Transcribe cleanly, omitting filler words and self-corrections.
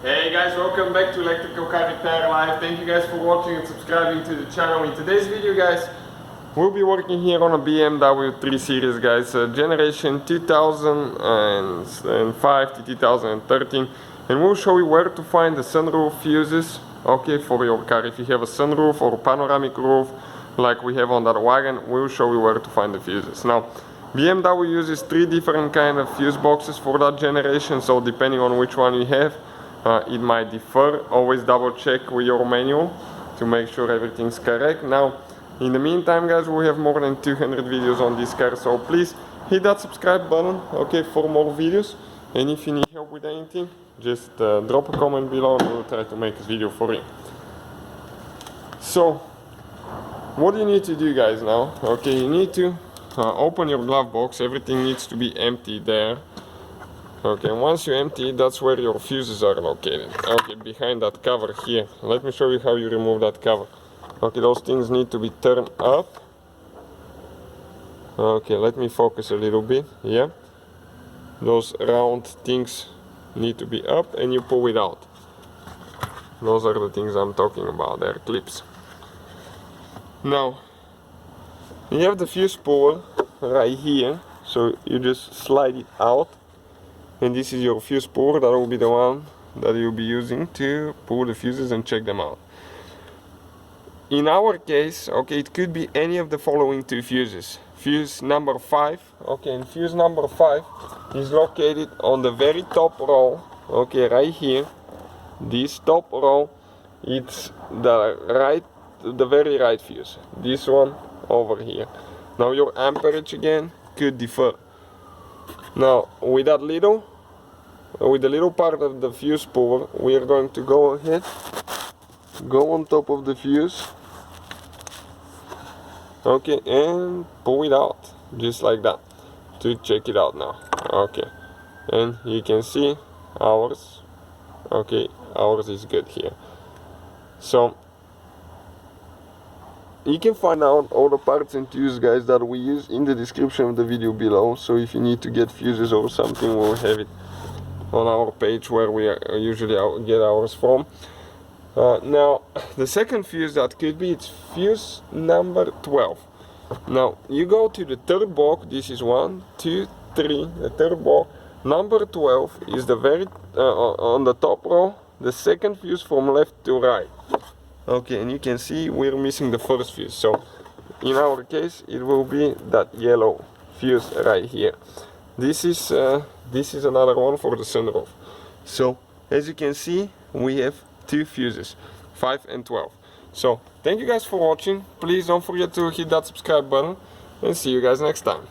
Hey guys, welcome back to Electrical Car Repair Live. Thank you guys for watching and subscribing to the channel. In today's video guys, we'll be working here on a BMW 3 Series guys, generation 2005 to 2013, and we'll show you where to find the sunroof fuses, okay, for your car. If you have a sunroof or a panoramic roof like we have on that wagon, we'll show you where to find the fuses. Now, BMW uses 3 different kind of fuse boxes for that generation, so depending on which one you have, it might differ. Always double check with your manual to make sure everything's correct. Now, in the meantime guys, we have more than 200 videos on this car, so please hit that subscribe button, okay, for more videos. And if you need help with anything, just drop a comment below and we'll try to make a video for you. So, what do you need to do guys now? Okay, you need to open your glove box. Everything needs to be empty there. Okay, and once you empty it, that's where your fuses are located. Okay, behind that cover here. Let me show you how you remove that cover. Okay, those things need to be turned up. Okay, let me focus a little bit. Yeah, those round things need to be up and you pull it out. Those are the things I'm talking about, they're clips. Now, you have the fuse puller right here, so you just slide it out. And this is your fuse puller, that will be the one that you'll be using to pull the fuses and check them out. In our case, okay, it could be any of the following 2 fuses. Fuse number 5, okay, and fuse number 5 is located on the very top row, okay, right here. This top row, it's the very right fuse. This one over here. Now your amperage again could differ. Now, with the little part of the fuse puller, we are going to go ahead, go on top of the fuse, okay, and pull it out, just like that, to check it out now. Okay, and you can see ours, okay, ours is good here. So, you can find out all the parts and tools guys that we use in the description of the video below. So if you need to get fuses or something, we'll have it on our page where we usually get ours from. Now the second fuse that could be, it's fuse number 12. Now you go to the third box. This is 1, 2, 3, the third box. Number 12 is the very on the top row, the second fuse from left to right. Okay, and you can see we're missing the first fuse, so in our case it will be that yellow fuse right here. This is another one for the sunroof. So as you can see, we have 2 fuses, 5 and 12. So thank you guys for watching. Please don't forget to hit that subscribe button and see you guys next time.